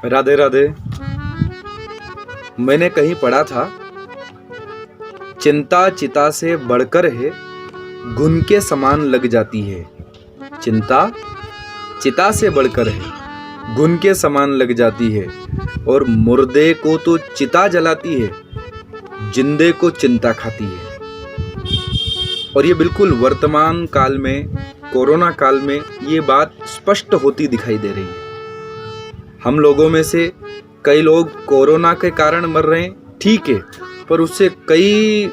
राधे राधे। मैंने कहीं पढ़ा था, चिंता चिता से बढ़कर है, घुन के समान लग जाती है। चिंता चिता से बढ़कर है, घुन के समान लग जाती है। और मुर्दे को तो चिता जलाती है, जिंदे को चिंता खाती है। और ये बिल्कुल वर्तमान काल में, कोरोना काल में ये बात स्पष्ट होती दिखाई दे रही है। हम लोगों में से कई लोग कोरोना के कारण मर रहे हैं, ठीक है, पर उससे कई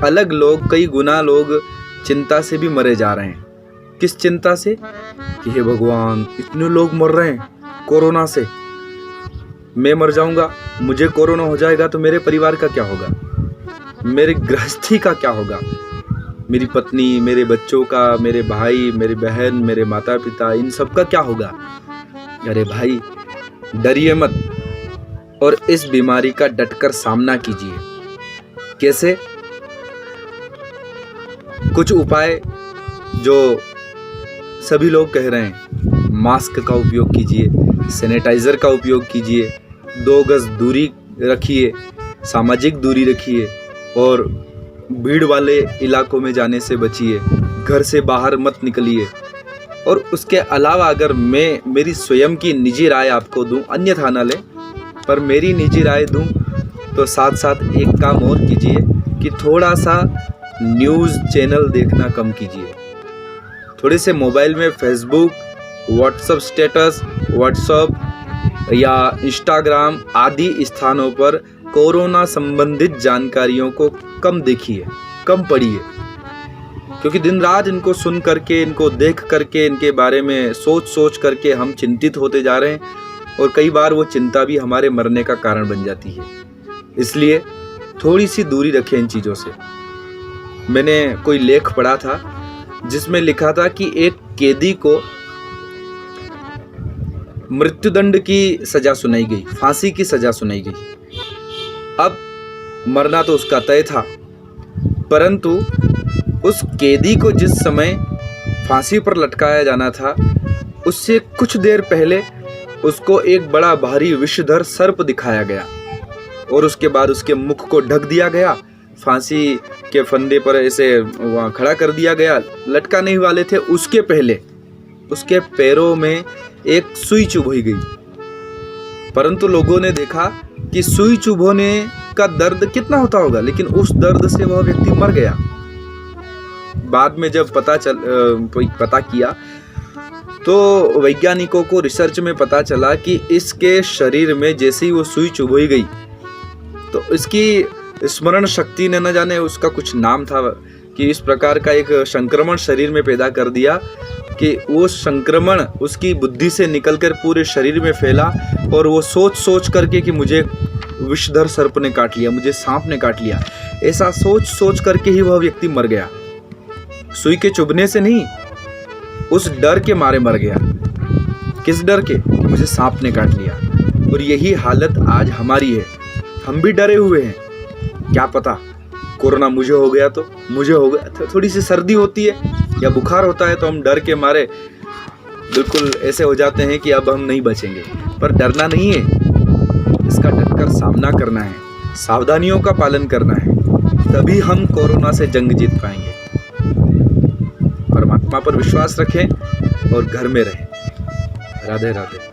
अलग लोग, कई गुना लोग चिंता से भी मरे जा रहे हैं। किस चिंता से? कि हे भगवान, इतने लोग मर रहे हैं कोरोना से, मैं मर जाऊंगा, मुझे कोरोना हो जाएगा तो मेरे परिवार का क्या होगा, मेरे गृहस्थी का क्या होगा, मेरी पत्नी, मेरे बच्चों का, मेरे भाई, मेरी बहन, मेरे माता पिता, इन सब का क्या होगा। अरे भाई, डरिए मत और इस बीमारी का डटकर सामना कीजिए। कैसे? कुछ उपाय जो सभी लोग कह रहे हैं, मास्क का उपयोग कीजिए, सैनिटाइजर का उपयोग कीजिए, 2 गज दूरी रखिए, सामाजिक दूरी रखिए और भीड़ वाले इलाकों में जाने से बचिए, घर से बाहर मत निकलिए। और उसके अलावा अगर मैं मेरी स्वयं की निजी राय आपको दूं, अन्यथा न लें, पर मेरी निजी राय दूं तो साथ साथ एक काम और कीजिए कि थोड़ा सा न्यूज़ चैनल देखना कम कीजिए। थोड़े से मोबाइल में फेसबुक, व्हाट्सएप स्टेटस, व्हाट्सएप या इंस्टाग्राम आदि स्थानों पर कोरोना संबंधित जानकारियों को कम देखिए, कम पढ़िए, क्योंकि दिन रात इनको सुन करके, इनको देख करके, इनके बारे में सोच करके हम चिंतित होते जा रहे हैं और कई बार वो चिंता भी हमारे मरने का कारण बन जाती है। इसलिए थोड़ी सी दूरी रखें इन चीज़ों से। मैंने कोई लेख पढ़ा था जिसमें लिखा था कि एक कैदी को मृत्युदंड की सजा सुनाई गई, फांसी की सजा सुनाई गई। अब मरना तो उसका तय था, परंतु उस कैदी को जिस समय फांसी पर लटकाया जाना था, उससे कुछ देर पहले उसको एक बड़ा भारी विषधर सर्प दिखाया गया और उसके बाद उसके मुख को ढक दिया गया, फांसी के फंदे पर ऐसे वहाँ खड़ा कर दिया गया। लटकाने वाले थे उसके पहले उसके पैरों में एक सुई चुभोई गई, परंतु लोगों ने देखा कि सुई चुभोने का दर्द कितना होता होगा, लेकिन उस दर्द से वह व्यक्ति मर गया। बाद में जब पता किया तो वैज्ञानिकों को रिसर्च में पता चला कि इसके शरीर में जैसे ही वो सुई चुभोई गई तो इसकी स्मरण शक्ति ने, न जाने उसका कुछ नाम था, कि इस प्रकार का एक संक्रमण शरीर में पैदा कर दिया कि वो संक्रमण उसकी बुद्धि से निकलकर पूरे शरीर में फैला और वो सोच करके कि मुझे विषधर सर्प ने काट लिया, मुझे सांप ने काट लिया, ऐसा सोच करके ही वह व्यक्ति मर गया। सुई के चुभने से नहीं, उस डर के मारे मर गया। किस डर के? कि मुझे सांप ने काट लिया। और यही हालत आज हमारी है। हम भी डरे हुए हैं, क्या पता कोरोना मुझे हो गया तो, मुझे हो गया। थोड़ी सी सर्दी होती है या बुखार होता है तो हम डर के मारे बिल्कुल ऐसे हो जाते हैं कि अब हम नहीं बचेंगे। पर डरना नहीं है, इसका डटकर सामना करना है, सावधानियों का पालन करना है, तभी हम कोरोना से जंग जीत पाएंगे। परमात्मा पर विश्वास रखें और घर में रहें। राधे राधे।